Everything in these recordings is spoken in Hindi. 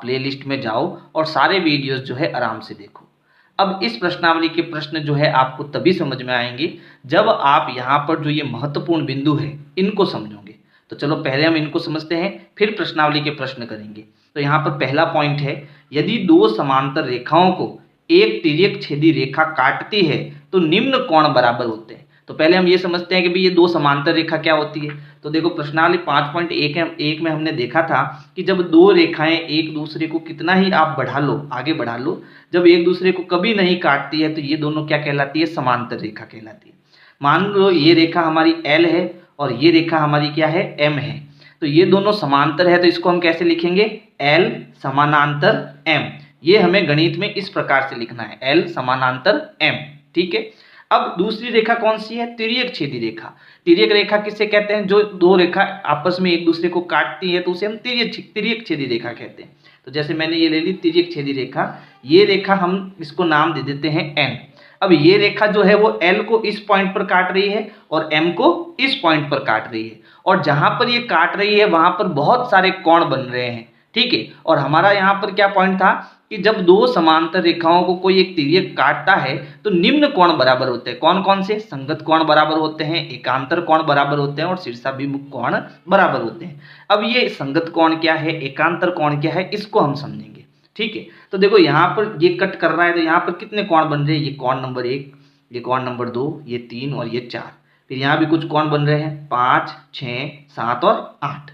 प्लेलिस्ट में जाओ और सारे वीडियोस जो है आराम से देखो। अब इस प्रश्नावली के प्रश्न जो है आपको तभी समझ में आएंगे जब आप यहाँ पर जो ये महत्वपूर्ण बिंदु है इनको समझोगे। तो चलो पहले हम इनको समझते हैं, फिर प्रश्नावली के प्रश्न करेंगे। तो यहाँ पर पहला पॉइंट है, यदि दो समांतर रेखाओं को एक तिर्यक छेदी रेखा काटती है तो निम्न कोण बराबर होते हैं। तो पहले हम ये समझते हैं कि भाई ये दो समांतर रेखा क्या होती है। तो देखो प्रश्नावली 5.1 में हमने देखा था कि जब दो रेखाएं एक दूसरे को कितना ही आप बढ़ा लो, आगे बढ़ा लो, जब एक दूसरे को कभी नहीं काटती है तो ये दोनों क्या कहलाती है, समांतर रेखा कहलाती है। मान लो ये रेखा हमारी L है और ये रेखा हमारी क्या है, M है। तो ये दोनों समांतर है तो इसको हम कैसे लिखेंगे, L समानांतर M। ये हमें गणित में इस प्रकार से लिखना है, L समानांतर M। ठीक है। अब दूसरी रेखा कौन सी है, तिर्यक छेदी रेखा। तिर्यक रेखा किसे कहते हैं, जो दो रेखा आपस में एक दूसरे को काटती है तो उसे हम तिर्यक छेदी रेखा कहते हैं। तो जैसे मैंने ये ले ली तिर्यक छेदी रेखा, ये रेखा हम इसको नाम दे देते हैं N। अब ये रेखा जो है वो L को इस पॉइंट पर काट रही है और M को इस पॉइंट पर काट रही है, और जहां पर ये काट रही है वहां पर बहुत सारे कोण बन रहे हैं। ठीक है। और हमारा यहाँ पर क्या पॉइंट था कि जब दो समांतर रेखाओं को कोई एक तिर्यक काटता है तो निम्न कोण बराबर होते हैं। कौन कौन से, संगत कोण बराबर होते हैं, एकांतर कोण बराबर होते हैं और शीर्षाभिमुख कोण बराबर होते हैं। अब ये संगत कोण क्या है, एकांतर कोण क्या है, इसको हम समझेंगे। ठीक है। तो देखो यहाँ पर ये कट कर रहा है तो यहाँ पर कितने कोण बन रहे हैं, ये कोण नंबर 1, ये कोण नंबर 2, ये 3 और ये 4। फिर यहाँ भी कुछ कोण बन रहे हैं 5, 6, 7 और 8।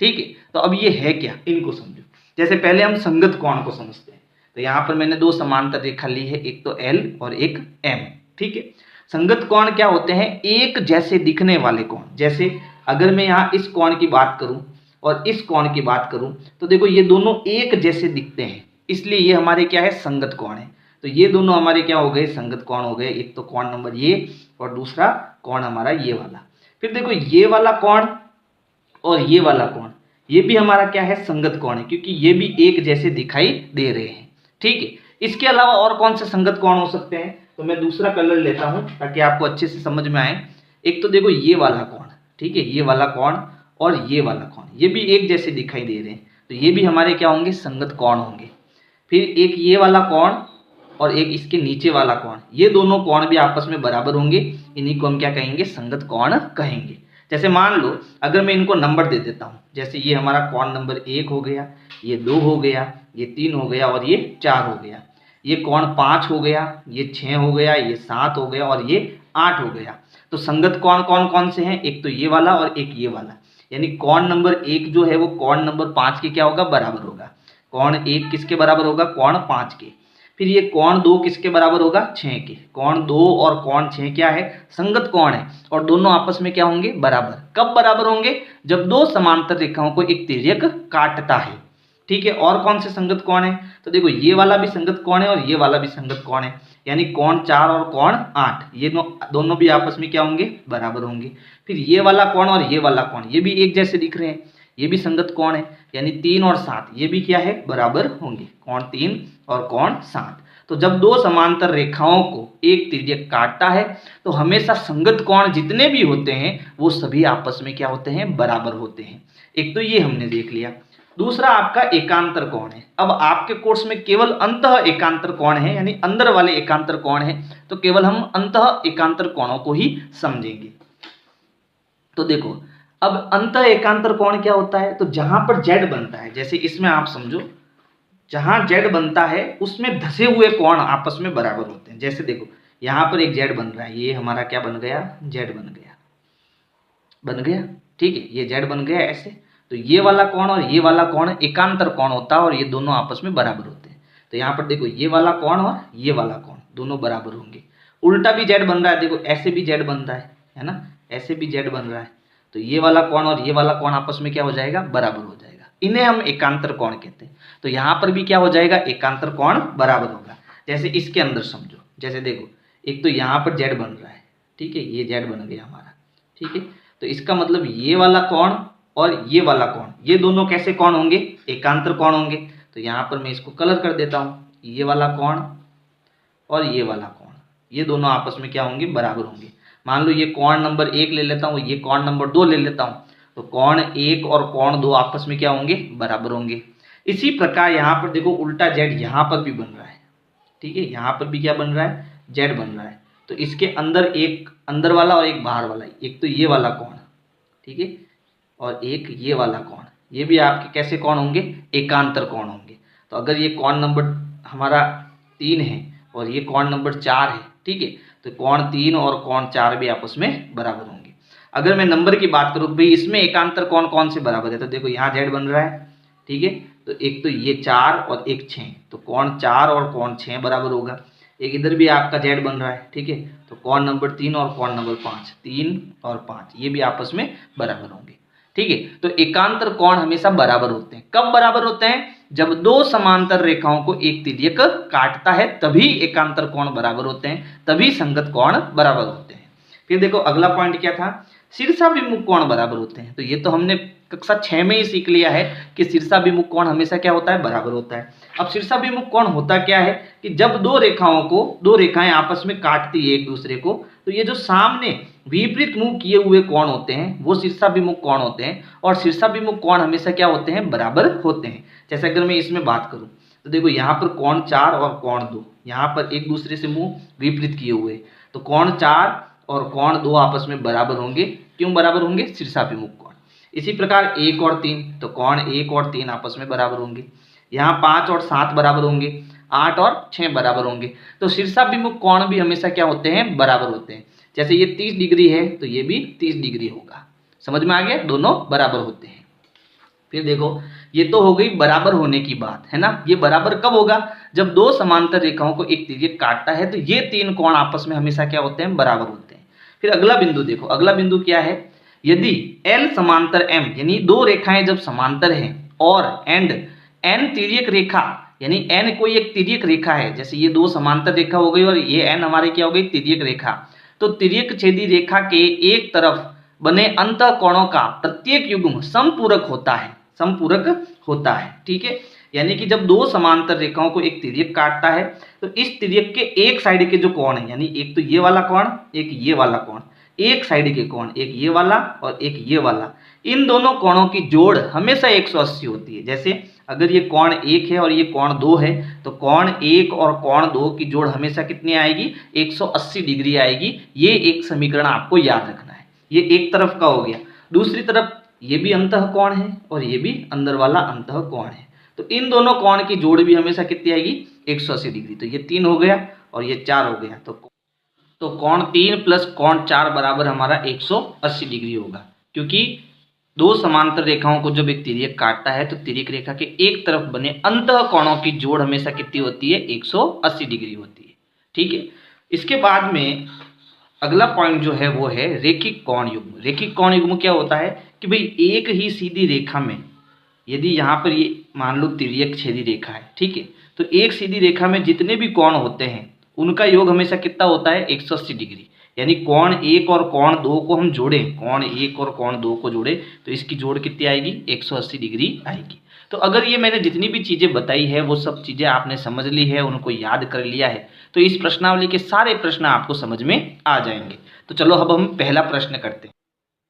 ठीक है। तो अब ये है क्या, इनको समझो। जैसे पहले हम संगत कोण को समझते हैं। तो यहाँ पर मैंने दो समांतर रेखा ली है, एक तो L और एक M। ठीक है। संगत कोण क्या होते हैं, एक जैसे दिखने वाले कोण। जैसे अगर मैं यहाँ इस कोण की बात करूं और इस कोण की बात करूं तो देखो ये दोनों एक जैसे दिखते हैं, इसलिए ये हमारे क्या है, संगत कोण है। तो ये दोनों हमारे क्या हो गए, संगत कोण हो गए। एक तो कोण नंबर ये और दूसरा कोण हमारा ये वाला। फिर देखो ये वाला कोण और ये वाला कोण, ये भी हमारा क्या है, संगत कोण है, क्योंकि ये भी एक जैसे दिखाई दे रहे हैं। ठीक है। इसके अलावा और कौन से संगत कोण हो सकते हैं, तो मैं दूसरा कलर लेता हूं ताकि आपको अच्छे से समझ में आए। एक तो देखो ये वाला कोण, ठीक है, ये वाला कोण और ये वाला कोण, ये भी एक जैसे दिखाई दे रहे हैं, तो ये भी हमारे क्या होंगे, संगत कोण होंगे। फिर एक ये वाला कोण और एक इसके नीचे वाला कोण, ये दोनों कोण भी आपस में बराबर होंगे, इन्हीं को हम क्या कहेंगे, संगत कोण कहेंगे। जैसे मान लो अगर मैं इनको नंबर दे देता हूं, जैसे ये हमारा कोण नंबर 1 हो गया, ये 2 हो गया, ये 3 हो गया और ये 4 हो गया, ये कोण 5 हो गया, ये 6 हो गया, ये 7 हो गया और ये 8 हो गया। तो संगत कोण कौन कौन से हैं, एक तो ये वाला और एक ये वाला। यानी कोण नंबर 1 जो है वो कोण नंबर 5 के क्या होगा, बराबर होगा। कोण 1 किसके बराबर होगा, कोण 5 के। फिर ये कोण 2 किसके बराबर होगा, 6 के। कोण 2 और कोण 6 क्या है, संगत कोण है और दोनों आपस में क्या होंगे, बराबर। कब बराबर होंगे, जब दो समांतर रेखाओं को एक तिर्यक काटता है। ठीक है। और कौन से संगत कोण है, तो देखो ये वाला भी संगत कोण है और ये वाला भी संगत कोण है, यानी कोण 4 और कोण 8, ये दोनों भी आपस में क्या होंगे, बराबर होंगे। फिर ये वाला कोण और ये वाला कोण, ये भी एक जैसे दिख रहे हैं, ये भी संगत कोण है, यानी 3 और 7, ये भी क्या है, बराबर होंगे, कोण 3 और कोण 7। तो जब दो समांतर रेखाओं को एक तिर्यक काटता है तो हमेशा संगत कोण जितने भी होते हैं वो सभी आपस में क्या होते हैं, बराबर होते हैं। एक तो ये हमने देख लिया। दूसरा आपका एकांतर कोण है। अब आपके कोर्स में केवल अंतः एकांतर कोण है, यानी अंदर वाले एकांतर कोण है, तो केवल हम अंतः एकांतर कोणों को ही समझेंगे। तो देखो अब अंतः एकांतर कोण क्या होता है, तो जहां पर Z बनता है, जैसे इसमें आप समझो जहां Z बनता है उसमें धसे हुए कोण आपस में बराबर होते हैं। जैसे देखो यहां पर एक Z बन रहा है, ये हमारा क्या बन गया, Z बन गया। ठीक है, ये Z बन गया ऐसे। तो ये वाला कोण और ये वाला कोण एकांतर कोण होता है और ये दोनों आपस में बराबर होते हैं। तो यहाँ पर देखो ये वाला कोण और ये वाला कोण दोनों बराबर होंगे। उल्टा भी Z बन रहा है, देखो ऐसे भी Z बन रहा है ना, ऐसे भी Z बन रहा है, तो ये वाला कोण और ये वाला कोण आपस में क्या हो जाएगा, बराबर हो जाएगा। इन्हें हम एकांतर कोण कहते हैं। तो यहाँ पर भी क्या हो जाएगा, एकांतर कोण बराबर होगा। जैसे इसके अंदर समझो, जैसे देखो एक तो यहाँ पर Z बन रहा है, ठीक है, ये Z बन गया हमारा। ठीक है। तो इसका मतलब ये वाला कोण और ये वाला कोण, ये दोनों कैसे कोण होंगे, एकांतर कोण होंगे। तो यहाँ पर मैं इसको कलर कर देता हूँ, ये वाला कोण और ये वाला कोण, ये दोनों आपस में क्या होंगे, बराबर होंगे। मान लो ये कोण नंबर 1 ले लेता हूँ, ये कोण नंबर 2 ले लेता हूँ, तो कोण 1 और कोण 2 आपस में क्या होंगे, बराबर होंगे। इसी प्रकार यहाँ पर देखो उल्टा जेड यहाँ पर भी बन रहा है, ठीक है, यहाँ पर भी क्या बन रहा है, जेड बन रहा है। तो इसके अंदर एक अंदर वाला और एक बाहर वाला, एक तो ये वाला कोण, ठीक है, और एक ये वाला कोण, ये भी आपके कैसे कोण होंगे, एकांतर कोण होंगे। तो अगर ये कोण नंबर हमारा 3 है और ये कोण नंबर 4 है, ठीक है, तो कोण 3 और कोण 4 भी आपस में बराबर होंगे। अगर मैं नंबर की बात करूँ भाई इसमें एकांतर कोण कौन से बराबर है, तो देखो यहाँ जेड बन रहा है, ठीक है, तो एक तो ये 4 और एक 6, तो कोण 4 और कोण 6 बराबर होगा। एक इधर भी आपका जेड बन रहा है, ठीक है, तो कोण नंबर 3 और कोण नंबर 5, 3 और 5 ये भी आपस में बराबर होंगे, ठीक है। तो एकांतर कोण हमेशा बराबर होते हैं। कब बराबर होते हैं, जब दो समांतर रेखाओं को एक तिर्यक काटता है तभी एकांतर कोण बराबर होते हैं, तभी संगत कोण बराबर होते हैं। फिर देखो अगला पॉइंट क्या था, शीर्षाभिमुख कोण बराबर होते हैं। तो ये तो हमने कक्षा 6 में ही सीख लिया है कि शीर्षाभिमुख कोण हमेशा क्या होता है, बराबर होता है। अब शीर्षाभिमुख कोण होता क्या है कि जब दो रेखाएं आपस में काटती है एक दूसरे को, तो ये जो सामने विपरीत मुंह किए हुए कोण होते हैं वो शीर्षाभिमुख कोण होते हैं, और शीर्षाभिमुख कोण हमेशा क्या होते हैं, बराबर होते हैं। जैसे अगर मैं इसमें बात करूं तो देखो यहाँ पर कोण 4 और कोण 2 यहाँ पर एक दूसरे से मुंह विपरीत किए हुए, तो कोण 4 और कोण 2 आपस में बराबर होंगे। क्यों बराबर होंगे, शीर्षाभिमुख कोण। इसी प्रकार 1 और 3, तो कोण 1 और 3 आपस में बराबर होंगे। यहाँ 5 और 7 बराबर होंगे, 8 और 6 बराबर होंगे। तो शीर्षाभिमुख कोण भी हमेशा क्या होते हैं, बराबर होते हैं। जैसे ये 30 डिग्री है तो ये भी 30 डिग्री होगा। समझ में आ गया, दोनों बराबर होते हैं। फिर देखो ये तो हो गई बराबर होने की बात, है ना। ये बराबर कब होगा, जब दो समांतर रेखाओं को एक तिर्यक काटता है तो ये तीन कोण आपस में हमेशा क्या होते हैं, बराबर होते हैं। फिर अगला बिंदु देखो, अगला बिंदु क्या है, यदि L समांतर M यानी दो रेखाएं जब समांतर हैं और एंड N तिर्यक रेखा यानी N कोई एक तिर्यक रेखा है, जैसे ये दो समांतर रेखा हो गई और ये N हमारे क्या हो गई, तिर्यक रेखा। तो तिर्यक छेदी रेखा के एक तरफ बने अंतः कोणों का प्रत्येक युग्म समपूरक होता है, समपूरक होता है, ठीक है। यानी कि जब दो समांतर रेखाओं को एक तिर्यक काटता है तो इस तिर्यक के एक साइड के जो कोण है, यानी एक तो ये वाला कोण, एक ये वाला कोण, एक साइड के कोण, एक ये वाला और एक ये वाला, इन दोनों कोणों की जोड़ हमेशा 180 होती है। जैसे अगर ये कोण 1 है और ये कोण 2 है तो कोण 1 और कोण 2 की जोड़ हमेशा कितनी आएगी, 180 डिग्री आएगी। ये एक समीकरण आपको याद रखना है। ये एक तरफ का हो गया, दूसरी तरफ ये भी अंतः कोण है और ये भी अंदर वाला अंतः कोण है, तो इन दोनों कोण की जोड़ भी हमेशा कितनी आएगी, 180 डिग्री। तो ये 3 हो गया और ये 4 हो गया, तो कोण 3 प्लस कोण 4 बराबर हमारा 180 डिग्री होगा। क्योंकि दो समांतर रेखाओं को जब एक तिर्यक काटता है तो तिर्यक रेखा के एक तरफ बने अंतः कोणों की जोड़ हमेशा कितनी होती है, 180 डिग्री होती है, ठीक है। इसके बाद में अगला पॉइंट जो है वो है रेखिक कोण युग्म। रेखिक कोण युग्म क्या होता है कि भाई एक ही सीधी रेखा में यदि यहाँ पर ये मान लो तिर्यक छेदी रेखा है, ठीक है, तो एक सीधी रेखा में जितने भी कोण होते हैं उनका योग हमेशा कितना होता है, 180 डिग्री। यानी कोण 1 और कोण 2 को हम जोड़ें, कोण 1 और कोण 2 को जोड़े तो इसकी जोड़ कितनी आएगी, 180 डिग्री आएगी। तो अगर ये मैंने जितनी भी चीज़ें बताई है वो सब चीज़ें आपने समझ ली है, उनको याद कर लिया है, तो इस प्रश्नावली के सारे प्रश्न आपको समझ में आ जाएंगे। तो चलो अब हम पहला प्रश्न करते हैं।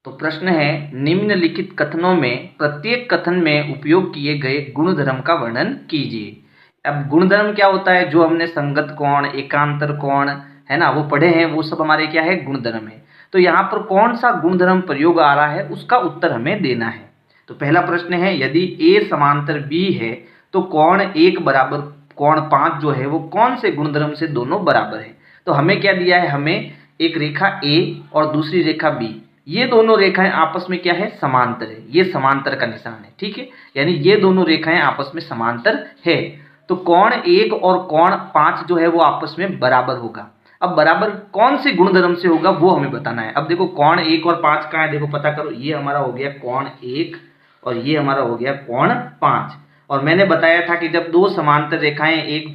तो प्रश्न है, निम्नलिखित कथनों में प्रत्येक कथन में उपयोग किए गए गुणधर्म का वर्णन कीजिए। अब गुणधर्म क्या होता है, जो हमने संगत कोण, एकांतर कोण है ना वो पढ़े हैं, वो सब हमारे क्या है, गुणधर्म है। तो यहाँ पर कौन सा गुणधर्म प्रयोग आ रहा है उसका उत्तर हमें देना है। तो पहला प्रश्न है, यदि A समांतर B है तो कोण 1 बराबर कोण 5 जो है वो कौन से गुणधर्म से दोनों बराबर है। तो हमें क्या दिया है, हमें एक रेखा A और दूसरी रेखा B, ये दोनों रेखाएं आपस में क्या है, समांतर है। ये समांतर का निशान है, ठीक है, यानी ये दोनों रेखाएं आपस में समांतर है। तो कोण 1 और कोण 5 जो है वो आपस में बराबर होगा। अब बराबर कौन से गुणधर्म से होगा वो हमें बताना है। अब देखो कोण 1 और 5 कहाँ है, देखो पता करो, ये हमारा हो गया कोण 1 और ये हमारा हो गया कोण 5। और मैंने बताया था कि जब दो समांतर रेखाएं एक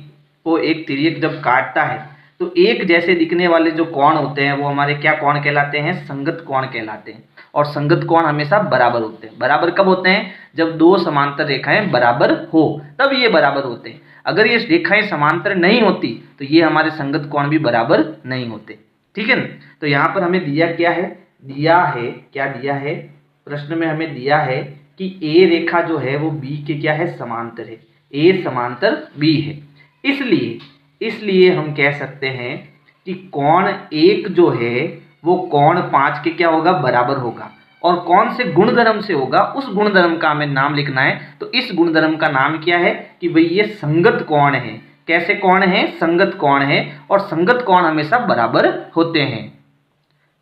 को एक तिर्यक जब काटता है तो एक जैसे दिखने वाले जो कोण होते हैं वो हमारे क्या कोण कहलाते हैं, संगत कोण कहलाते हैं। और संगत कोण हमेशा बराबर होते हैं। बराबर कब होते हैं, जब दो समांतर रेखाएं बराबर हो तब ये बराबर होते हैं। अगर ये रेखाएं समांतर नहीं होती तो ये हमारे संगत कोण भी बराबर नहीं होते, ठीक है ना। तो यहाँ पर हमें दिया क्या है, दिया है, क्या दिया है, प्रश्न में हमें दिया है कि ए रेखा जो है वो बी के क्या है, समांतर है, ए समांतर बी है। इसलिए इसलिए हम कह सकते हैं कि कोण 1 जो है वो कोण 5 के क्या होगा, बराबर होगा। और कौन से गुणधर्म से होगा, उस गुणधर्म का हमें नाम लिखना है। तो इस गुणधर्म का नाम क्या है कि भाई ये संगत कोण है। कैसे कोण है, संगत कोण है, और संगत कोण हमेशा बराबर होते हैं।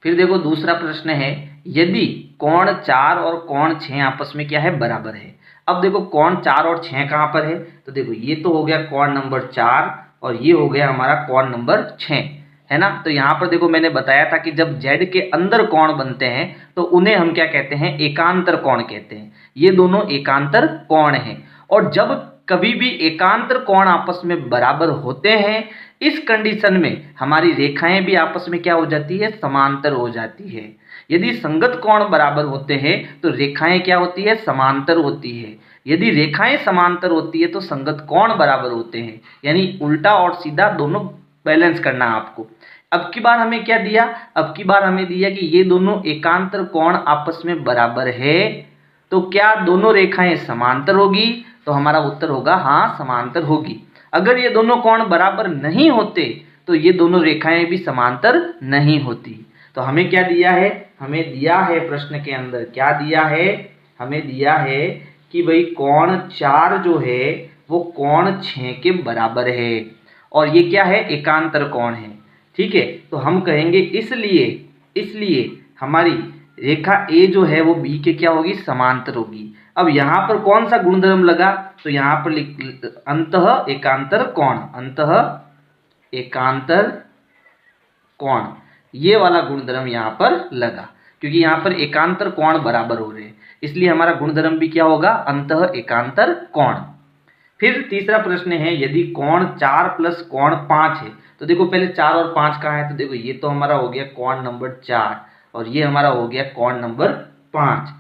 फिर देखो दूसरा प्रश्न है, यदि कोण 4 और कोण 6 आपस में क्या है, बराबर है। अब देखो कोण 4 और 6 कहाँ पर है, तो देखो ये तो हो गया कोण नंबर 4 और ये हो गया हमारा कोण नंबर 6, है ना। तो यहाँ पर देखो मैंने बताया था कि जब Z के अंदर कोण बनते हैं तो उन्हें हम क्या कहते हैं, एकांतर कोण कहते हैं। ये दोनों एकांतर कोण हैं। और जब कभी भी एकांतर कोण आपस में बराबर होते हैं, इस कंडीशन में हमारी रेखाएं भी आपस में क्या हो जाती है, समांतर हो जाती है। यदि संगत कोण बराबर होते हैं तो रेखाएं क्या होती है, समांतर होती है। यदि रेखाएं समांतर होती है तो संगत कोण बराबर होते हैं। यानी उल्टा और सीधा दोनों बैलेंस करना है आपको। अब की बार हमें क्या दिया, अब की बार हमें दिया कि ये दोनों एकांतर कोण आपस में बराबर है, तो क्या दोनों रेखाएं समांतर होगी, तो हमारा उत्तर होगा हाँ, समांतर होगी। अगर ये दोनों कोण बराबर नहीं होते तो ये दोनों रेखाएं भी समांतर नहीं होती। तो हमें क्या दिया है, हमें दिया है प्रश्न के अंदर क्या दिया है, हमें दिया है कि भाई कोण 4 जो है वो कोण 6 के बराबर है और ये क्या है, एकांतर कोण है। ठीक है, तो हम कहेंगे इसलिए इसलिए हमारी रेखा ए जो है वो बी के क्या होगी, समांतर होगी। अब यहाँ पर कौन सा गुणधर्म लगा, तो यहाँ पर अंतः एकांतर कोण, अंतः एकांतर कोण, ये वाला गुणधर्म यहाँ पर लगा, क्योंकि यहाँ पर एकांतर कोण बराबर हो रहे हैं, इसलिए हमारा गुणधर्म भी क्या होगा, अंतः एकांतर कोण। फिर तीसरा प्रश्न है, यदि कोण 4 प्लस कोण 5 है, तो देखो पहले 4 और 5 कहाँ है, तो देखो ये तो हमारा हो गया कोण नंबर 4 और ये हमारा हो गया कोण नंबर 5।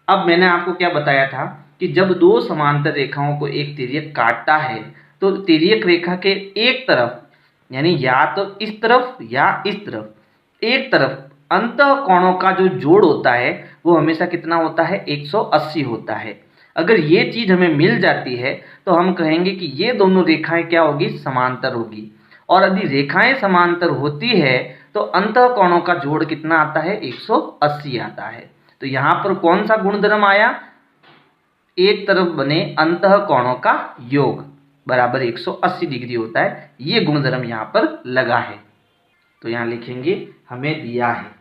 अब मैंने आपको क्या बताया था कि जब दो समांतर रेखाओं को एक तिर्यक काटता है तो तिर्यक रेखा के एक तरफ, यानी या तो इस तरफ या इस तरफ, एक तरफ अंतः कोणों का जो जोड़ होता है वो हमेशा कितना होता है, 180 होता है। अगर ये चीज हमें मिल जाती है तो हम कहेंगे कि ये दोनों रेखाएं क्या होगी, समांतर होगी। और यदि रेखाएं समांतर होती है तो अंतः कोणों का जोड़ कितना आता है, 180 आता है। तो यहाँ पर कौन सा गुणधर्म आया, एक तरफ बने अंतः कोणों का योग बराबर 180 डिग्री होता है, ये गुणधर्म यहाँ पर लगा है। तो यहाँ लिखेंगे हमें दिया है,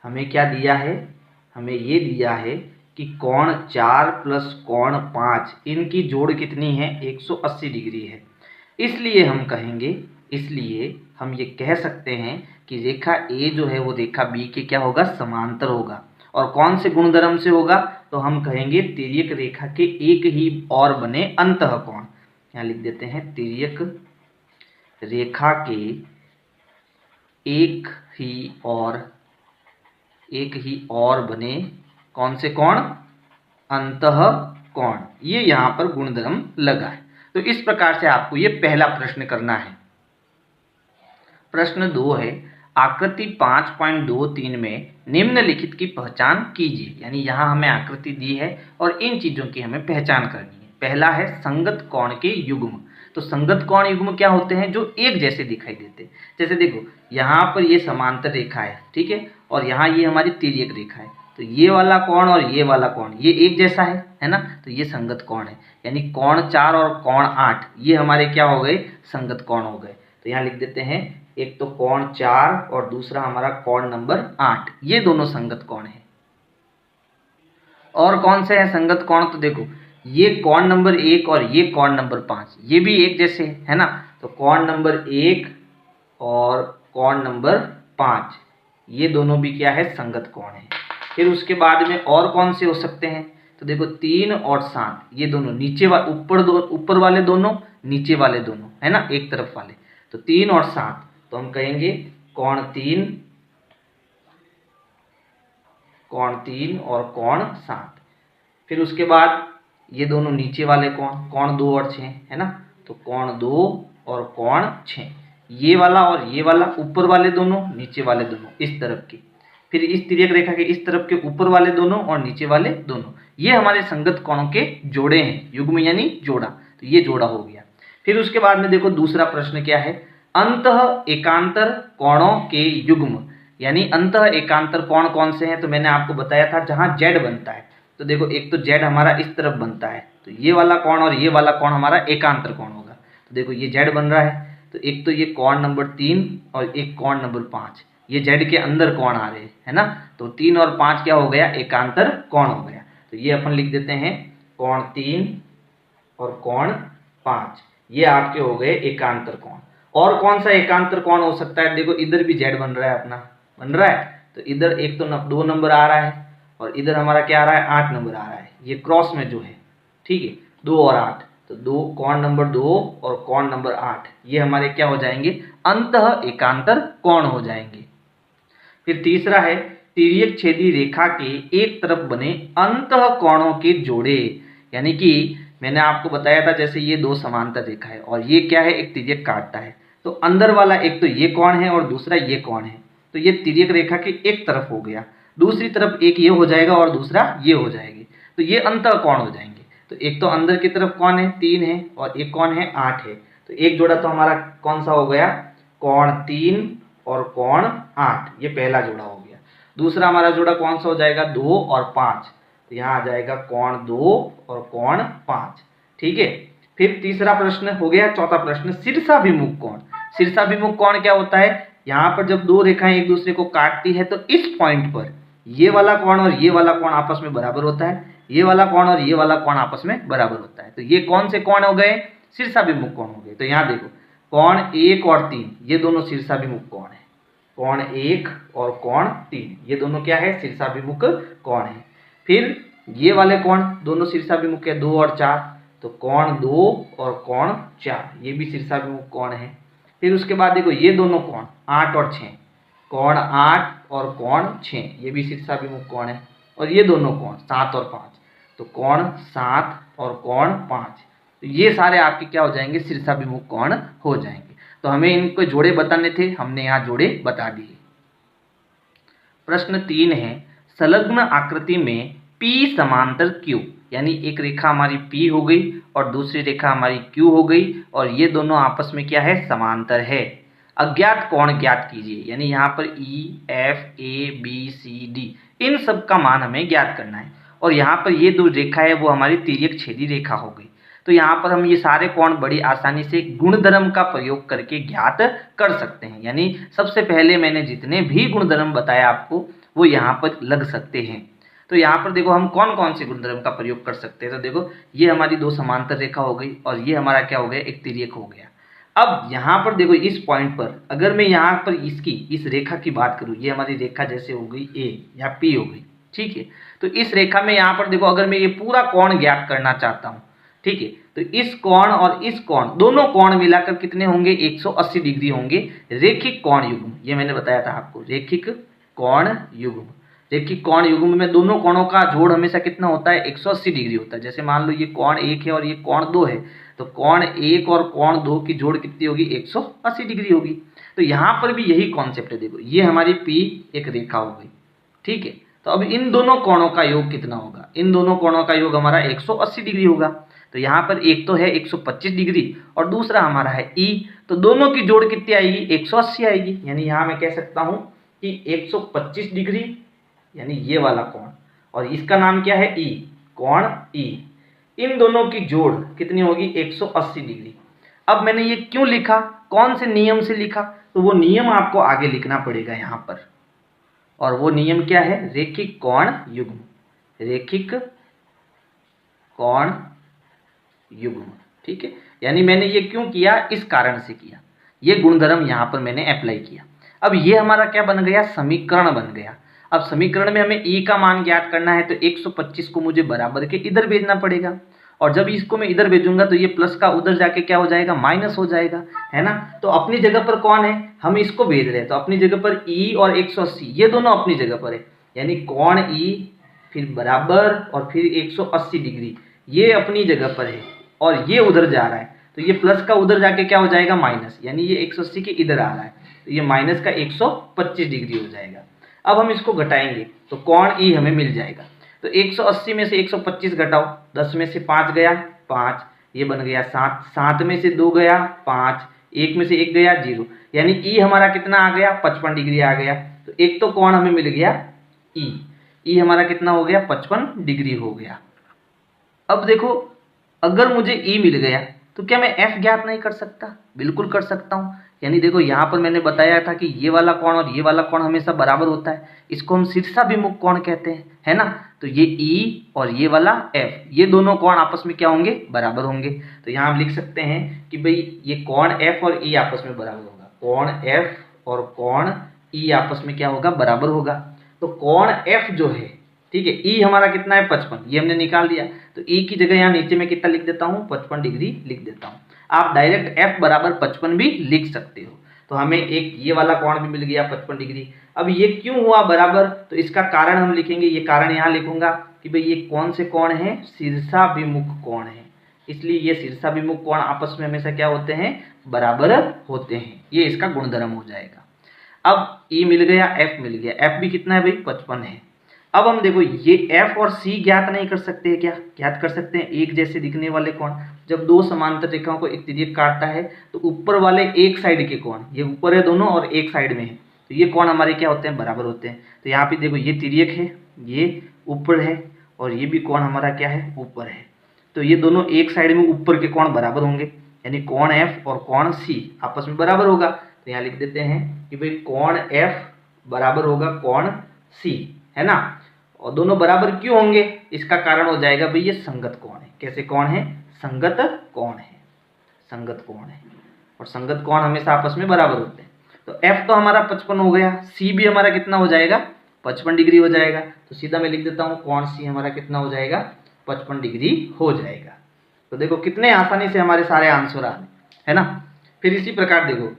हमें क्या दिया है, हमें ये दिया है कि कोण 4 प्लस कोण 5 इनकी जोड़ कितनी है, 180 डिग्री है। इसलिए हम कहेंगे, इसलिए हम ये कह सकते हैं कि रेखा ए जो है वो रेखा बी के क्या होगा, समांतर होगा। और कौन से गुणधर्म से होगा, तो हम कहेंगे तिर्यक रेखा के एक ही और बने अंतः कोण। यहाँ लिख देते हैं तिर्यक रेखा के एक ही और बने कौन से कोण, अंतः कोण। ये यहाँ पर गुणधर्म लगा है। तो इस प्रकार से आपको ये पहला प्रश्न करना है। प्रश्न 2 है, आकृति 5.23 में निम्नलिखित की पहचान कीजिए। यानी यहाँ हमें आकृति दी है और इन चीजों की हमें पहचान करनी है। पहला है संगत कोण के युग्म। तो संगत कोण युग्म क्या होते हैं, जो एक जैसे दिखाई देते हैं। जैसे देखो यहाँ पर ये समांतर रेखा है, ठीक है, और यहाँ ये हमारी तिर्यक रेखा है, तो ये वाला कोण और ये वाला कोण ये एक जैसा है ना, तो ये संगत कोण है। यानी कोण 4 और कोण 8 ये हमारे क्या हो गए, संगत कोण हो गए। तो यहाँ लिख देते हैं, एक तो कोण 4 और दूसरा हमारा कोण नंबर 8, ये दोनों संगत कोण है। और कौन से है संगत कोण, तो देखो ये कोण नंबर 1 और ये कोण नंबर 5 ये भी एक जैसे है ना। तो कोण नंबर 1 और कोण नंबर 5 ये दोनों भी क्या है, संगत कोण है। फिर उसके बाद में और कौन से हो सकते हैं, तो देखो 3 और 7 ये दोनों नीचे ऊपर वाले दोनों, नीचे वाले दोनों है ना, एक तरफ वाले। तो 3 और 7, तो हम कहेंगे कोण 3 और कोण 7। फिर उसके बाद ये दोनों नीचे वाले कोण 2 और 6 है ना, तो कोण 2 और कोण 6, ये वाला और ये वाला ऊपर वाले दोनों, नीचे वाले दोनों इस तरफ के। फिर इस तिर्यक रेखा के इस तरफ के ऊपर वाले दोनों और नीचे वाले दोनों, ये हमारे संगत कोणों के जोड़े हैं। युग्म यानी जोड़ा, तो ये जोड़ा हो गया। फिर उसके बाद में देखो दूसरा प्रश्न क्या है, अंतः एकांतर कोणों के युग्म, यानी अंतः एकांतर कोण कौन से हैं, तो मैंने आपको बताया था जहां जेड बनता है। तो देखो एक तो जेड हमारा इस तरफ बनता है, तो ये वाला कोण और ये वाला कोण हमारा एकांतर कोण होगा। तो देखो ये जेड बन रहा है, तो एक तो ये कोण नंबर 3 और एक कोण नंबर 5, ये जेड के अंदर कोण आ रहे हैं, है ना। तो 3 और 5 क्या हो गया, एकांतर कोण हो गया। तो ये अपन लिख देते हैं कोण 3 और कोण 5, ये आपके हो गए एकांतर कोण। और कौन सा एकांतर कोण हो सकता है, देखो इधर भी जेड बन रहा है, अपना बन रहा है, तो इधर एक तो 2 नंबर आ रहा है और इधर हमारा क्या आ रहा है, 8 नंबर आ रहा है, ये क्रॉस में जो है, ठीक है, 2 और 8, तो 2 कोण नंबर 2 और कोण नंबर 8, ये हमारे क्या हो जाएंगे, अंतः एकांतर कोण हो जाएंगे। फिर तीसरा है तिर्यक छेदी रेखा के एक तरफ बने अंतः कोणों के जोड़े, यानी कि मैंने आपको बताया था जैसे ये दो समांतर रेखा है और ये क्या है, एक तिर्यक काटता है, तो अंदर वाला एक तो ये कोण है और दूसरा ये कोण है, तो ये तिर्यक रेखा के एक तरफ हो गया, दूसरी तरफ एक ये हो जाएगा और दूसरा ये हो जाएगी, तो ये अंतः कोण हो जाएंगे। तो एक तो अंदर की तरफ कौन है, 3 है और एक कौन है, 8 है, तो एक जोड़ा तो हमारा कौन सा हो गया, कोण 3 और कोण 8, ये पहला जोड़ा हो गया। दूसरा हमारा जोड़ा कौन सा हो जाएगा, 2 और 5, तो यहाँ आ जाएगा कोण 2 और कोण 5, ठीक है। फिर तीसरा प्रश्न हो गया। चौथा प्रश्न, शीर्षाभिमुख कोण। शीर्षाभिमुख कोण क्या होता है, यहाँ पर जब दो रेखाएं एक दूसरे को काटती है तो इस पॉइंट पर ये वाला कोण और ये वाला कोण आपस में बराबर होता है, ये वाला कोण और ये वाला कोण आपस में बराबर होता है, तो ये कौन से कोण हो गए, शीर्षाभिमुख कोण हो गए। तो यहाँ देखो कोण 1 और 3 ये दोनों शीर्षाभिमुख कोण है, कोण 1 और कोण 3 ये दोनों क्या है, शीर्षाभिमुख कोण है। फिर ये वाले कोण दोनों शीर्षाभिमुख है, 2 और 4, तो कोण 2 और कोण 4 ये भी शीर्षाभिमुख कोण है। फिर उसके बाद देखो ये दोनों कोण 8 और 6, कोण 8 और कोण 6 ये भी शीर्षाभिमुख कोण है। और ये दोनों कोण 7 और 5, तो कोण 7 और कोण 5, तो ये सारे आपके क्या हो जाएंगे, शीर्षाभिमुख कोण हो जाएंगे। तो हमें इनको जोड़े बताने थे, हमने यहाँ जोड़े बता दिए। प्रश्न 3 है, संलग्न आकृति में P समांतर Q, यानी एक रेखा हमारी P हो गई और दूसरी रेखा हमारी Q हो गई और ये दोनों आपस में क्या है, समांतर है। अज्ञात कोण ज्ञात कीजिए, यानी यहाँ पर E, F, A, B, C, D इन सब का मान हमें ज्ञात करना है। और यहाँ पर ये दो रेखा है वो हमारी तिर्यक छेदी रेखा हो गई, तो यहाँ पर हम ये सारे कोण बड़ी आसानी से गुणधर्म का प्रयोग करके ज्ञात कर सकते हैं। यानी सबसे पहले मैंने जितने भी गुणधर्म बताया आपको वो यहाँ पर लग सकते हैं। तो यहाँ पर देखो हम कौन कौन से गुणधर्म का प्रयोग कर सकते हैं, तो देखो ये हमारी दो समांतर रेखा हो गई और ये हमारा क्या हो गया, एक तिर्यक हो गया। अब यहाँ पर देखो इस पॉइंट पर अगर मैं यहाँ पर इसकी इस रेखा की बात करूँ, ये हमारी रेखा जैसे हो गई A या P हो गई, ठीक है। तो इस रेखा में यहाँ पर देखो अगर मैं ये पूरा कोण ज्ञात करना चाहता हूँ, ठीक है, तो इस कोण और इस कोण दोनों कोण मिलाकर कितने होंगे, 180 डिग्री होंगे। रेखिक कोण युग्म, ये मैंने बताया था आपको, रेखिक कोण युग्म। रेखिक कोण युग्म में दोनों कोणों का जोड़ हमेशा कितना होता है, 180 डिग्री होता है। जैसे मान लो ये कोण 1 है और ये कोण 2 है, तो कोण 1 और कोण 2 की जोड़ कितनी होगी, 180 डिग्री होगी। तो यहाँ पर भी यही कॉन्सेप्ट है। देखो ये हमारी P एक रेखा हो गई, ठीक है। तो अब इन दोनों कोणों का योग कितना होगा, इन दोनों कोणों का योग हमारा 180 डिग्री होगा। तो यहाँ पर एक तो है 125 डिग्री और दूसरा हमारा है E, तो दोनों की जोड़ कितनी आएगी, 180 आएगी। यानी यहाँ मैं कह सकता हूँ कि 125 डिग्री यानी ये वाला कोण और इसका नाम क्या है, E, कोण E, इन दोनों की जोड़ कितनी होगी, 180 डिग्री। अब मैंने ये क्यों लिखा, कौन से नियम से लिखा, तो वो नियम आपको आगे लिखना पड़ेगा यहाँ पर। और वो नियम क्या है, रेखिक कोण युग्म, रेखिक कोण युग्म, ठीक है। यानी मैंने ये क्यों किया, इस कारण से किया, ये गुणधर्म यहाँ पर मैंने अप्लाई किया। अब ये हमारा क्या बन गया, समीकरण बन गया। अब समीकरण में हमें E का मान ज्ञात करना है, तो 125 को मुझे बराबर के इधर भेजना पड़ेगा और जब इसको मैं इधर भेजूंगा तो ये प्लस का उधर जाके क्या हो जाएगा, माइनस हो जाएगा, है ना। तो अपनी जगह पर कौन है, हम इसको भेज रहे हैं, तो अपनी जगह पर E और 180 ये दोनों अपनी जगह पर है, यानी कोण E फिर बराबर और फिर 180 डिग्री ये अपनी जगह पर है और ये उधर जा रहा है, तो ये प्लस का उधर जाके क्या हो जाएगा, माइनस, यानी ये 180 के इधर आ रहा है, तो ये माइनस का 125 डिग्री हो जाएगा। अब हम इसको घटाएंगे तो कोण ई हमें मिल जाएगा। तो 180 में से 125 घटाओ, 10 में से 5 गया 5, ये बन गया 7, 7 में से 2 गया 5, 1 में से 1 गया 0, यानी ई हमारा कितना आ गया 55 डिग्री आ गया। तो एक तो कोण हमें मिल गया ई हमारा कितना हो गया 55 डिग्री हो गया। अब देखो अगर मुझे ई मिल गया तो क्या मैं एफ ज्ञात नहीं कर सकता? बिल्कुल कर सकता हूं। यानी देखो यहाँ पर मैंने बताया था कि ये वाला कोण और ये वाला कोण हमेशा बराबर होता है, इसको हम शीर्षाभिमुख कोण कहते हैं, है ना। तो ये ई और ये वाला एफ, ये दोनों कोण आपस में क्या होंगे? बराबर होंगे। तो यहाँ हम लिख सकते हैं कि भाई ये कोण एफ और ई आपस में बराबर होगा, कोण एफ और कोण ई आपस में क्या होगा? बराबर होगा। तो कोण एफ जो है, ठीक है, ई हमारा कितना है 55, ये हमने निकाल दिया। तो ई की जगह यहाँ नीचे में कितना लिख देता हूँ? 55 डिग्री लिख देता हूँ। आप डायरेक्ट एफ बराबर 55 भी लिख सकते हो। तो हमें एक ये वाला कोण भी मिल गया 55 डिग्री। अब ये क्यों हुआ बराबर? तो इसका कारण हम लिखेंगे, ये कारण यहाँ लिखूंगा कि भाई ये कौन से कोण है? शीर्षाभिमुख कोण है, इसलिए ये शीर्षाभिमुख कोण आपस में हमेशा क्या होते हैं? बराबर होते हैं। ये इसका गुणधर्म हो जाएगा। अब ई मिल गया, एफ मिल गया, एफ भी कितना है भाई? 55 है। अब हम देखो ये एफ और सी ज्ञात नहीं कर सकते हैं क्या? ज्ञात कर सकते हैं। एक जैसे दिखने वाले कोण, जब दो समांतर रेखाओं को एक तिर्यक काटता है तो ऊपर वाले एक साइड के कोण, ये ऊपर है दोनों और एक साइड में है, तो ये कोण हमारे क्या होते हैं? बराबर होते हैं। तो यहाँ पे देखो ये तिर्यक है, ये ऊपर है, और ये भी कोण हमारा क्या है? ऊपर है। तो ये दोनों एक साइड में ऊपर के कोण बराबर होंगे, यानी कोण एफ और कोण सी आपस में बराबर होगा। तो यहाँ लिख देते हैं कि भाई कोण एफ बराबर होगा कोण सी, है ना। और दोनों बराबर क्यों होंगे? इसका कारण हो जाएगा भाई ये संगत कोण है। कैसे कोण है? संगत कोण है, संगत कोण है, और संगत कोण हमेशा आपस में बराबर होते हैं। तो एफ तो हमारा 55 हो गया, सी भी हमारा कितना हो जाएगा? 55 डिग्री हो जाएगा। तो सीधा मैं लिख देता हूँ कोण सी हमारा कितना हो जाएगा? 55 डिग्री हो जाएगा। तो देखो कितने आसानी से हमारे सारे आंसर आ गए, है ना। फिर इसी प्रकार देखो,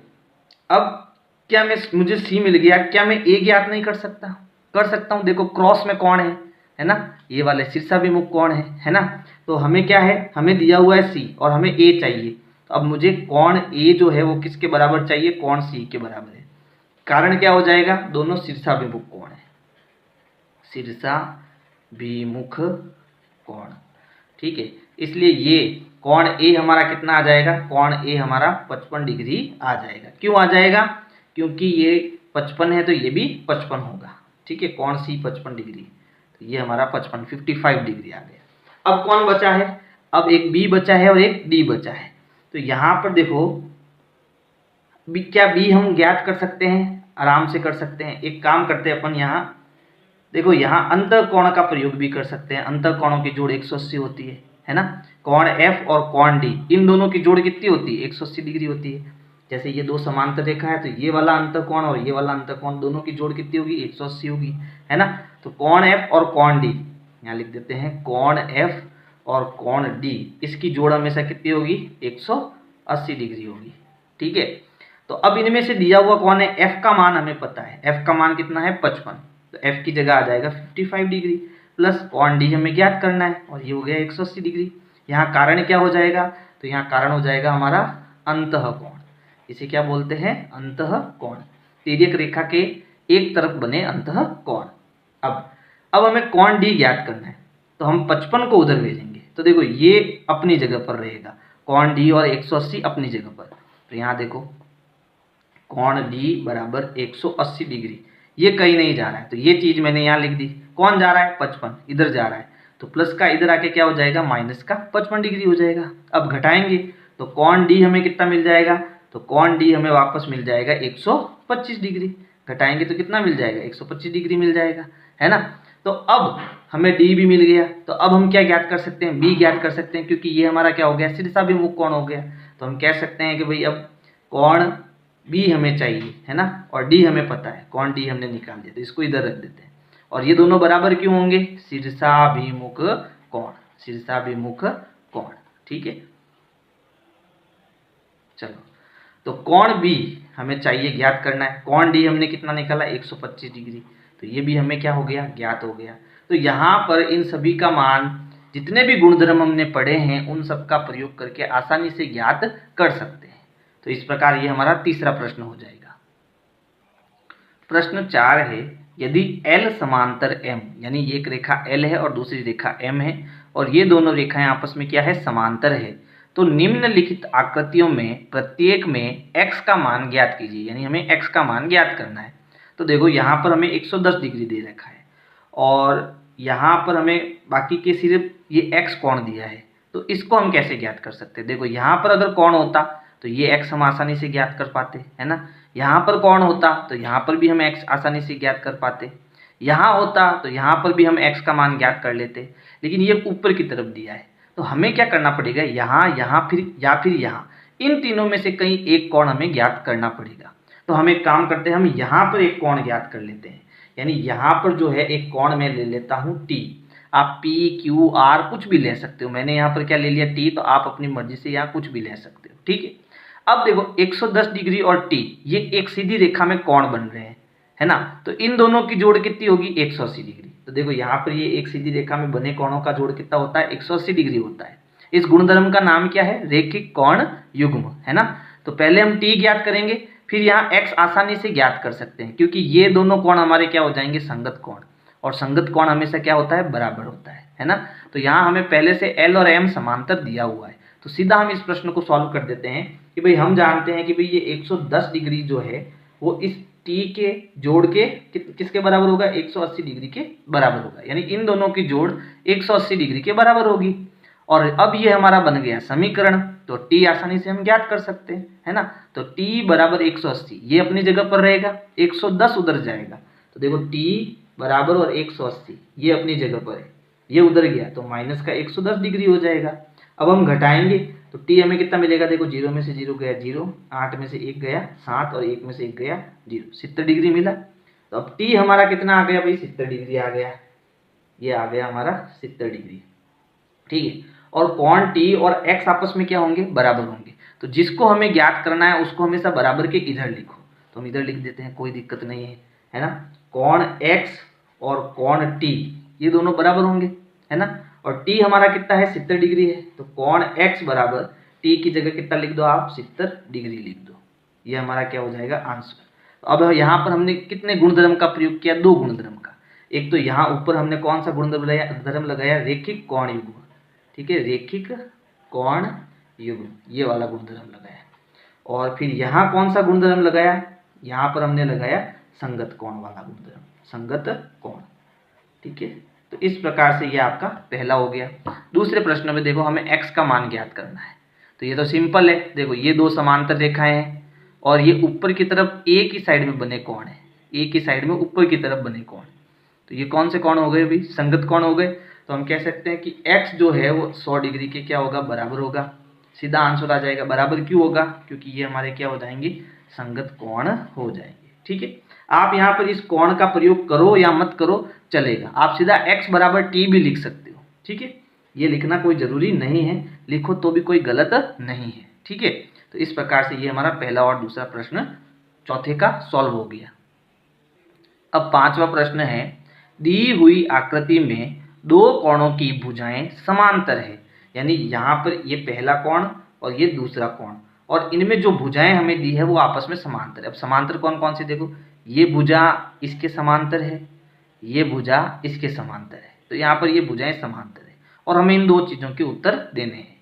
अब क्या मुझे सी मिल गया, क्या मैं ए ज्ञात नहीं कर सकता? कर सकता हूं। देखो क्रॉस में कौन है ना, ये वाले शीर्षाभिमुख कोण है ना। तो हमें क्या है? हमें दिया हुआ है सी और हमें ए चाहिए। तो अब मुझे कोण ए जो है वो किसके बराबर चाहिए? कोण सी के बराबर है। कारण क्या हो जाएगा? दोनों शीर्षाभिमुख कोण है, शीर्षाभिमुख कोण, ठीक है। इसलिए ये कोण ए हमारा कितना आ जाएगा? कोण ए हमारा 55 डिग्री आ जाएगा। क्यों आ जाएगा? क्योंकि ये 55 है तो ये भी 55 होगा, ठीक है। कोण सी 55 डिग्री, तो ये हमारा 55 डिग्री आ गया। अब कौन बचा है? अब एक बी बचा है और एक डी बचा है। तो यहाँ पर देखो क्या बी हम ज्ञात कर सकते हैं? आराम से कर सकते हैं। एक काम करते हैं अपन, यहाँ देखो यहाँ अंतः कोण का प्रयोग भी कर सकते हैं। अंतः कोणों की जोड़ 180 होती है ना। कोण एफ और कोण डी, इन दोनों की जोड़ कितनी होती है? 180 डिग्री होती है। जैसे ये दो समांतर रेखा है तो ये वाला अंतःकोण और ये वाला अंतःकोण, दोनों की जोड़ कितनी होगी? 180 होगी, है ना। तो कोण एफ और कोण डी, यहाँ लिख देते हैं कोण एफ और कोण डी, इसकी जोड़ हमेशा कितनी होगी? 180 डिग्री होगी, ठीक है। तो अब इनमें से दिया हुआ कौन है? एफ का मान हमें पता है। एफ का मान कितना है? 55। तो एफ की जगह आ जाएगा 55 डिग्री, प्लस कोण डी हमें ज्ञात करना है, और ये हो गया 180 डिग्री। यहाँ कारण क्या हो जाएगा? तो यहाँ कारण हो जाएगा हमारा अंतःकोण। इसे क्या बोलते हैं? अंतःकोण। तिर्यक रेखा के एक तरफ बने अंतःकोण। अब हमें कोण डी ज्ञात करना है, तो हम 55 को उधर भेजेंगे। तो देखो ये अपनी जगह पर रहेगा, कोण डी और 180 अपनी जगह पर। तो यहाँ देखो कोण डी बराबर 180 डिग्री, ये कहीं नहीं जा रहा है, तो ये चीज मैंने यहाँ लिख दी। कौन जा रहा है? 55 इधर जा रहा है, तो प्लस का इधर आके क्या हो जाएगा? माइनस का 55 डिग्री हो जाएगा। अब घटाएंगे तो कोण डी हमें कितना मिल जाएगा? तो कोण डी हमें वापस मिल जाएगा 125 डिग्री। घटाएंगे तो कितना मिल जाएगा? 125 डिग्री मिल जाएगा, है ना। तो अब हमें डी भी मिल गया। तो अब हम क्या ज्ञात कर सकते हैं? बी ज्ञात कर सकते हैं, क्योंकि ये हमारा क्या हो गया? शीर्षाभिमुख कोण हो गया। तो हम कह सकते हैं कि भाई अब कोण बी हमें चाहिए, है ना, और डी हमें पता है, कोण डी हमने निकाल दिया, तो इसको इधर रख देते हैं। और ये दोनों बराबर क्यों होंगे? शीर्षाभिमुख कोण, शीर्षाभिमुख कोण, ठीक है। चलो, तो कोण बी हमें चाहिए, ज्ञात करना है। कोण डी हमने कितना निकाला? 125 डिग्री। तो ये भी हमें क्या हो गया? ज्ञात हो गया। तो यहाँ पर इन सभी का मान, जितने भी गुणधर्म हमने पढ़े हैं, उन सब का प्रयोग करके आसानी से ज्ञात कर सकते हैं। तो इस प्रकार ये हमारा तीसरा प्रश्न हो जाएगा। प्रश्न 4 है, यदि L समांतर M, यानी एक रेखा L है और दूसरी रेखा M है और ये दोनों रेखाएं आपस में क्या है, समांतर है, तो निम्नलिखित आकृतियों में प्रत्येक में x का मान ज्ञात कीजिए, यानी हमें x का मान ज्ञात करना है। तो देखो यहाँ पर हमें 110 डिग्री दे रखा है और यहाँ पर हमें बाकी के सिर्फ ये x कोण दिया है, तो इसको हम कैसे ज्ञात कर सकते हैं। देखो यहाँ पर अगर कोण होता तो ये x हम आसानी से ज्ञात कर पाते, है ना। यहाँ पर कोण होता तो यहाँ पर भी हम x आसानी से ज्ञात कर पाते, यहाँ होता तो यहाँ पर भी हम x का मान ज्ञात कर लेते, लेकिन ये ऊपर की तरफ दिया है, तो हमें क्या करना पड़ेगा, यहाँ फिर यहाँ, इन तीनों में से कहीं एक कोण हमें ज्ञात करना पड़ेगा। तो हम एक काम करते हैं, हम यहाँ पर एक कोण ज्ञात कर लेते हैं, यानी यहाँ पर जो है एक कोण मैं ले लेता हूँ T। आप P Q R कुछ भी ले सकते हो, मैंने यहाँ पर क्या ले लिया T, तो आप अपनी मर्जी से यहाँ कुछ भी ले सकते हो, ठीक है। अब देखो 110 डिग्री और T ये एक सीधी रेखा में कोण बन रहे हैं, है ना, तो इन दोनों की जोड़ कितनी होगी, 180 डिग्री। तो देखो यहाँ पर ये एक सीधी रेखा में बने कोणों का जोड़ कितना होता है, 180 डिग्री होता है। इस गुणधर्म का नाम क्या है, रेखिक कोण युग्म, है ना। तो पहले हम T ज्ञात करेंगे, फिर यहाँ x आसानी से ज्ञात कर सकते हैं क्योंकि ये दोनों कोण हमारे क्या हो जाएंगे, संगत कोण, और संगत कोण हमेशा क्या होता है, बराबर होता है ना। तो यहाँ हमें पहले से L और M समांतर दिया हुआ है, तो सीधा हम इस प्रश्न को सॉल्व कर देते हैं कि भाई हम जानते हैं कि भाई ये 110 डिग्री जो है वो इस T के जोड़ के किसके बराबर होगा, 180 डिग्री के बराबर होगा, यानी इन दोनों की जोड़ 180 डिग्री के बराबर होगी। और अब ये हमारा बन गया समीकरण, तो T आसानी से हम ज्ञात कर सकते हैं, है ना। तो T बराबर 180, ये अपनी जगह पर रहेगा, 110 उधर जाएगा, तो देखो T बराबर और 180 ये अपनी जगह पर है, ये उधर गया तो माइनस का 110 डिग्री हो जाएगा। अब हम घटाएंगे तो T हमें कितना मिलेगा, देखो 0 में से 0 गया 0, 8 में से 1 गया 7 और 1 में से 1 गया 0, 70 डिग्री मिला। तो अब T हमारा कितना आ गया भाई, 70 डिग्री आ गया, ये आ गया हमारा 70 डिग्री, ठीक है। और कोण T और x आपस में क्या होंगे, बराबर होंगे, तो जिसको हमें ज्ञात करना है उसको हमेशा बराबर के इधर लिखो, तो हम इधर लिख देते हैं, कोई दिक्कत नहीं है ना। कोण x और कोण T ये दोनों बराबर होंगे, है ना, और T हमारा कितना है, 70 डिग्री है, तो कोण x बराबर T की जगह कितना लिख दो आप, 70 डिग्री लिख दो, ये हमारा क्या हो जाएगा, आंसर। तो अब यहाँ पर हमने कितने गुणधर्म का प्रयोग किया, दो गुणधर्म का। एक तो यहाँ ऊपर हमने कौन सा गुणधर्म लगाया, रेखिक कोण युग्म, ठीक है, रेखिक कोण युग्म, ये वाला गुणधर्म लगाया। और फिर यहाँ कौन सा गुणधर्म लगाया, यहाँ पर हमने लगाया संगत कोण वाला गुणधर्म, संगत कोण, ठीक है। तो इस प्रकार से ये आपका पहला हो गया। दूसरे प्रश्न में देखो हमें x का मान ज्ञात करना है, तो ये तो सिंपल है, देखो ये दो समांतर रेखाएं हैं और ये ऊपर की तरफ एक ही साइड में बने कोण है, एक ही साइड में ऊपर की तरफ बने कोण, तो ये कौन से कोण हो गए भाई, संगत कोण हो गए। तो हम कह सकते हैं कि x जो है वो 100 डिग्री के क्या होगा, बराबर होगा, सीधा आंसर आ जाएगा। बराबर क्यों होगा, क्योंकि ये हमारे क्या हो जाएंगे, संगत कोण हो जाएंगे, ठीक है। आप यहाँ पर इस कोण का प्रयोग करो या मत करो चलेगा, आप सीधा x बराबर t भी लिख सकते हो, ठीक है, ये लिखना कोई जरूरी नहीं है, लिखो तो भी कोई गलत नहीं है, ठीक है। तो इस प्रकार से ये हमारा पहला और दूसरा प्रश्न चौथे का सॉल्व हो गया। अब पांचवा प्रश्न है, दी हुई आकृति में दो कोणों की भुजाएं समांतर है, यानी यहाँ पर ये पहला कोण और ये दूसरा कोण, और इनमें जो भुजाएं हमें दी है वो आपस में समांतर है। अब समांतर कौन कौन सी, देखो ये भुजा इसके समांतर है, ये भुजा इसके समांतर है, तो यहाँ पर ये भुजाएं समांतर है और हमें इन दो चीजों के उत्तर देने हैं।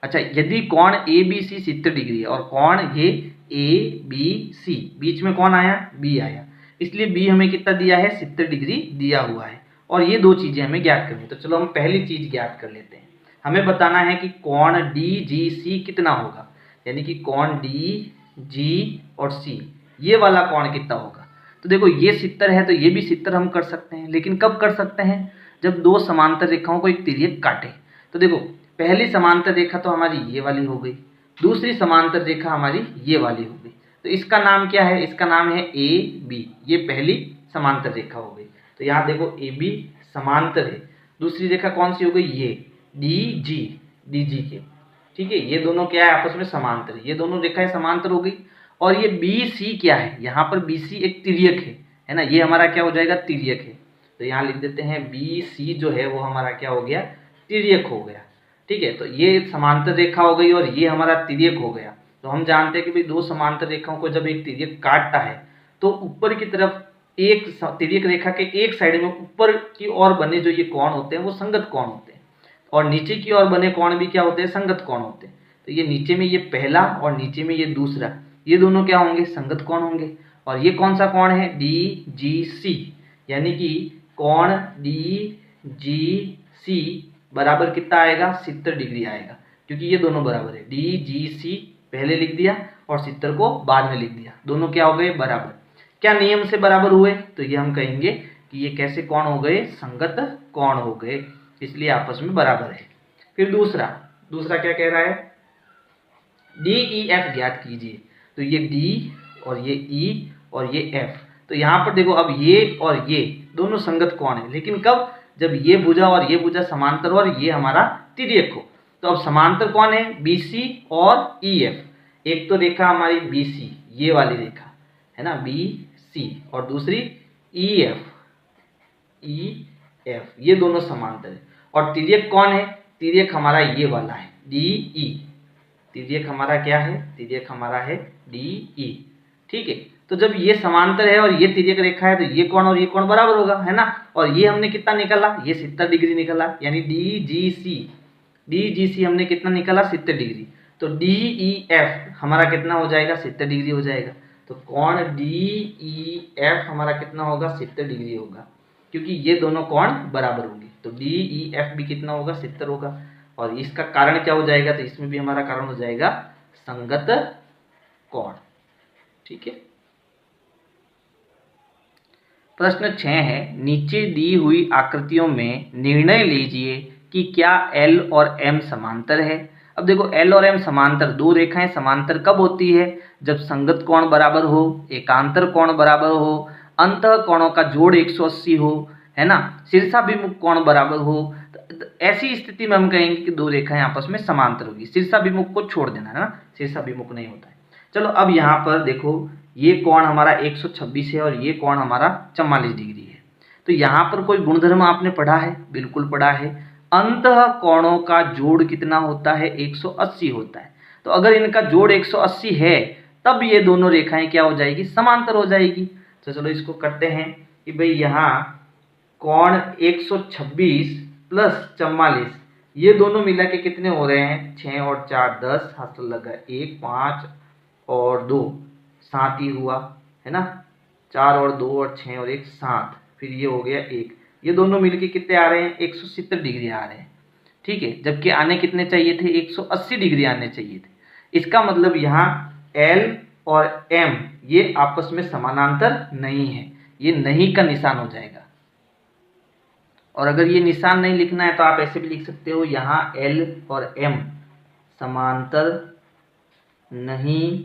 अच्छा, यदि कोण ABC 70 डिग्री है और कोण ये ABC, बीच में कौन आया, B आया, इसलिए B हमें कितना दिया है, 70 डिग्री दिया हुआ है, और ये दो चीजें हमें ज्ञात करनी है। तो चलो हम पहली चीज ज्ञात कर लेते हैं, हमें बताना है कि कोण DGC कितना होगा, यानी कि कोण DG और C ये वाला कोण कितना होगा। तो देखो ये 70 है तो ये भी 70 हम कर सकते हैं, लेकिन कब कर सकते हैं, जब दो समांतर रेखाओं को एक तिर्यक काटे। तो देखो पहली समांतर रेखा तो हमारी ये वाली हो गई, दूसरी समांतर रेखा हमारी ये वाली हो गई, तो इसका नाम क्या है, इसका नाम है AB, ये पहली समांतर रेखा हो गई। तो यहाँ देखो AB समांतर है, दूसरी रेखा कौन सी हो गई, ये DG के, ठीक है, ये दोनों क्या है, आपस में समांतर है, ये दोनों रेखाएं समांतर हो गई। और ये BC क्या है, यहाँ पर BC एक तिर्यक है ना, ये हमारा क्या हो जाएगा, तिर्यक है, तो यहाँ लिख देते हैं BC जो है वो हमारा क्या हो गया, तिर्यक हो गया, ठीक है। तो ये समांतर रेखा हो गई और ये हमारा तिर्यक हो गया। तो हम जानते हैं कि भाई दो समांतर रेखाओं को जब एक तिर्यक काटता है तो ऊपर की तरफ तिर्यक रेखा के एक साइड में ऊपर की ओर बने जो ये कोण होते हैं वो संगत कोण होते हैं, और नीचे की ओर बने कोण भी क्या होते हैं, संगत कोण होते हैं। तो ये नीचे में ये पहला और नीचे में ये दूसरा, ये दोनों क्या होंगे, संगत कोण होंगे। और ये कौन सा कोण है, डी जी सी, यानी कि कोण डी जी सी बराबर कितना आएगा, 70 डिग्री आएगा, क्योंकि ये दोनों बराबर है। डी जी सी पहले लिख दिया और 70 को बाद में लिख दिया, दोनों क्या हो गए, बराबर। क्या नियम से बराबर हुए, तो ये हम कहेंगे कि ये कैसे कोण हो गए, संगत कोण हो गए, इसलिए आपस में बराबर है। फिर दूसरा क्या कह रहा है, डी ई एफ ज्ञात कीजिए। तो ये डी और ये ई और ये एफ, तो यहाँ पर देखो अब ये और ये दोनों संगत कोण है, लेकिन कब, जब ये भुजा और ये भुजा समांतर और ये हमारा तिर्यक हो। तो अब समांतर कौन है, बी सी और ई एफ। एक तो रेखा हमारी बी सी, ये वाली रेखा है ना, बी सी, और दूसरी ई एफ, ये दोनों समांतर है। और तिर्यक कौन है, तिर्यक हमारा ये वाला है, डी ई। तिर्यक हमारा क्या है, तिर्यक हमारा है डी ई, ठीक है। तो जब ये समांतर है और ये तिर्यक रेखा है, तो ये कोण और ये कोण बराबर होगा, है ना। और ये हमने कितना निकाला, ये 70 डिग्री निकाला, यानी डी जी सी हमने कितना निकाला, 70 डिग्री। तो डी ई एफ हमारा कितना हो जाएगा, 70 डिग्री हो जाएगा। तो कोण डी ई एफ हमारा कितना होगा, 70 डिग्री होगा, क्योंकि ये दोनों कोण बराबर होंगे। तो डी ई एफ भी कितना होगा, 70 होगा। और इसका कारण क्या हो जाएगा, तो इसमें भी हमारा कारण हो जाएगा संगत कोण, ठीक है। प्रश्न 6 है, नीचे दी हुई आकृतियों में निर्णय लीजिए कि क्या एल और एम समांतर है। अब देखो एल और एम समांतर, दो रेखाएं समांतर कब होती है, जब संगत कोण बराबर हो, एकांतर कोण बराबर हो, अंतः कोणों का जोड़ 180 हो, है ना, शीर्षाभिमुख कोण बराबर हो। ऐसी स्थिति में हम कहेंगे कि दो रेखाएं आपस में समांतर होगी। शीर्षाभिमुख को छोड़ देना है ना, शीर्षाभिमुख नहीं होता है। चलो अब यहाँ पर देखो, ये कोण हमारा 126 है और ये कोण हमारा 44 डिग्री है। तो यहाँ पर कोई गुणधर्म आपने पढ़ा है, बिल्कुल पढ़ा है, अंतः कोणों का जोड़ कितना होता है, 180 होता है। तो अगर इनका जोड़ 180 है, तब ये दोनों रेखाएं क्या हो जाएगी, समांतर हो जाएगी। तो चलो इसको करते हैं कि भाई यहाँ कोण 126 प्लस 44, ये दोनों मिला के कितने हो रहे हैं, 6 और 4 10, हाथ लगा 1 5 और 2 7 ही हुआ, है ना, 4 और 2 और 6 और 1 7, फिर ये हो गया 1। ये दोनों मिलके कितने आ रहे हैं, 170 डिग्री आ रहे हैं, ठीक है। जबकि आने कितने चाहिए थे, 180 डिग्री आने चाहिए थे। इसका मतलब यहाँ एल और एम ये आपस में समानांतर नहीं है, ये नहीं का निशान हो जाएगा। और अगर ये निशान नहीं लिखना है तो आप ऐसे भी लिख सकते हो, यहाँ एल और एम समांतर नहीं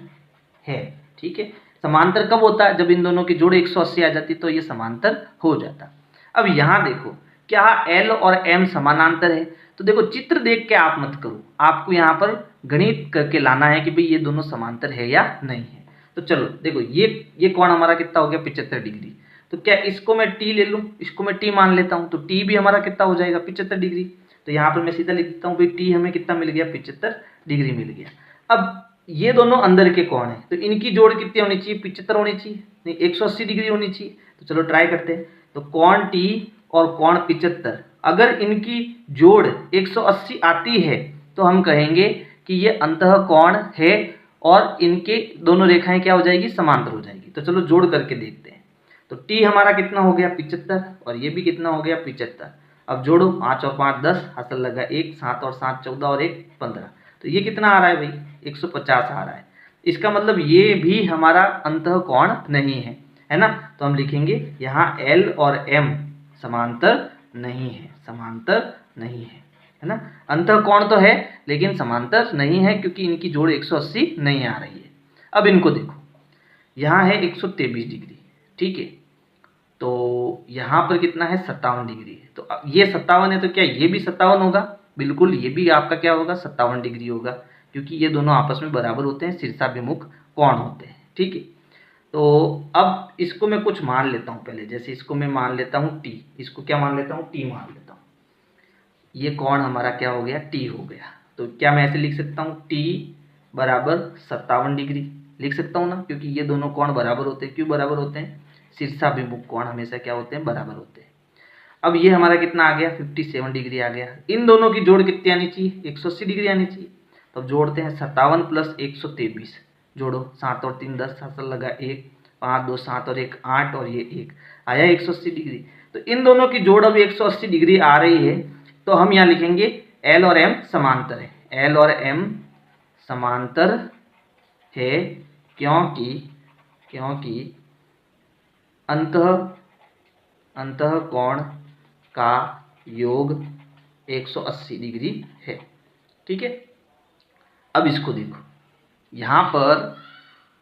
है, ठीक है। समांतर कब होता है, जब इन दोनों की जोड़ 180 आ जाती, तो ये समांतर हो जाता। अब यहाँ देखो, क्या एल और एम समानांतर है, तो देखो चित्र देख के आप मत करो, आपको यहाँ पर गणित करके लाना है कि भाई ये दोनों समांतर है या नहीं है। तो चलो देखो, ये कोण हमारा कितना हो गया, 75 डिग्री। तो क्या इसको मैं टी ले लूँ, इसको मैं टी मान लेता हूँ, तो टी भी हमारा कितना हो जाएगा, 75 डिग्री। तो यहाँ पर मैं सीधा लिख देता हूँ भाई टी हमें कितना मिल गया, 75 डिग्री मिल गया। अब ये दोनों अंदर के कोण हैं, तो इनकी जोड़ कितनी होनी चाहिए, 75 होनी चाहिए, नहीं 180 डिग्री होनी चाहिए। तो चलो ट्राई करते हैं। तो कोण टी और कोण 75, अगर इनकी जोड़ 180 आती है तो हम कहेंगे कि ये अंतः कोण है और इनके दोनों रेखाएं क्या हो जाएगी, समांतर हो जाएगी। तो चलो जोड़ करके देखते हैं। तो टी हमारा कितना हो गया, 75, और ये भी कितना हो गया, 75। अब जोड़ो, 5 और 5 10, हाथ लगा 1, 7 और 7 14 और 1 15। तो ये कितना आ रहा है भाई, 150 आ रहा है। इसका मतलब ये भी हमारा अंतः कोण नहीं है ना। तो हम लिखेंगे यहाँ एल और एम समांतर नहीं है, समांतर नहीं है ना। अंतः कोण तो है लेकिन समांतर नहीं है, क्योंकि इनकी जोड़ 180 नहीं आ रही है। अब इनको देखो, यहाँ है 123 डिग्री, ठीक है। तो यहाँ पर कितना है, 57 डिग्री है। तो ये 57 है, तो क्या ये भी 57 होगा, बिल्कुल ये भी आपका क्या होगा, 57 डिग्री होगा, क्योंकि ये दोनों आपस में बराबर होते हैं, शीर्षाभिमुख कोण होते हैं, ठीक है। तो अब इसको मैं कुछ मान लेता हूँ पहले, जैसे इसको मैं मान लेता हूँ टी, इसको क्या मान लेता हूँ, टी मान लेता हूँ। ये कोण हमारा क्या हो गया, टी हो गया। तो क्या मैं ऐसे लिख सकता हूँ, टी बराबर 57 डिग्री लिख सकता हूँ ना, क्योंकि ये दोनों कोण बराबर होते हैं। क्यों बराबर होते हैं, शीर्षाभिमुख कोण हमेशा क्या होते हैं, बराबर होते हैं। अब ये हमारा कितना आ गया, 57 डिग्री आ गया। इन दोनों की जोड़ कितनी आनी चाहिए, 180 डिग्री आनी चाहिए। तो अब जोड़ते हैं, 57 + 123, जोड़ो, 7 और 3 10, हाथ लगा 1, 5 2 7 और 1 8 और ये 1 आया 180 डिग्री। तो इन दोनों की जोड़ अब 180 डिग्री आ रही है, तो हम यहाँ लिखेंगे L और M समांतर है, L और M समांतर है, क्योंकि अंतः कोण का योग 180 डिग्री है। ठीक है, अब इसको देखो, यहाँ पर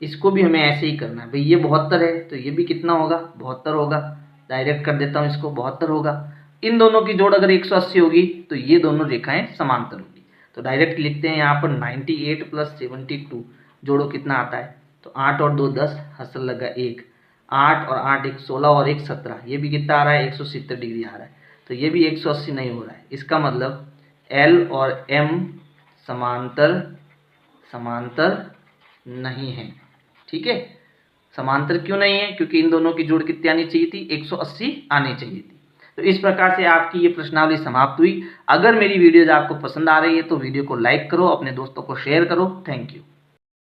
इसको भी हमें ऐसे ही करना है भाई। ये 72 है तो ये भी कितना होगा, 72 होगा। डायरेक्ट कर देता हूँ इसको, 72 होगा। इन दोनों की जोड़ अगर 180 होगी तो ये दोनों रेखाएं समांतर होगी। तो डायरेक्ट लिखते हैं यहाँ पर 98 + 72, जोड़ो कितना आता है, तो 8 और 2 10, हसल लगा 1, 8 और 8 1 16 और 1 17, ये भी कितना आ रहा है, 170 डिग्री आ रहा है। तो ये भी 180 नहीं हो रहा है। इसका मतलब L और M समांतर नहीं है। ठीक है, समांतर क्यों नहीं है, क्योंकि इन दोनों की जोड़ कितनी आनी चाहिए थी, 180 आनी चाहिए थी। तो इस प्रकार से आपकी ये प्रश्नावली समाप्त हुई। अगर मेरी वीडियोज आपको पसंद आ रही है तो वीडियो को लाइक करो, अपने दोस्तों को शेयर करो। Thank you.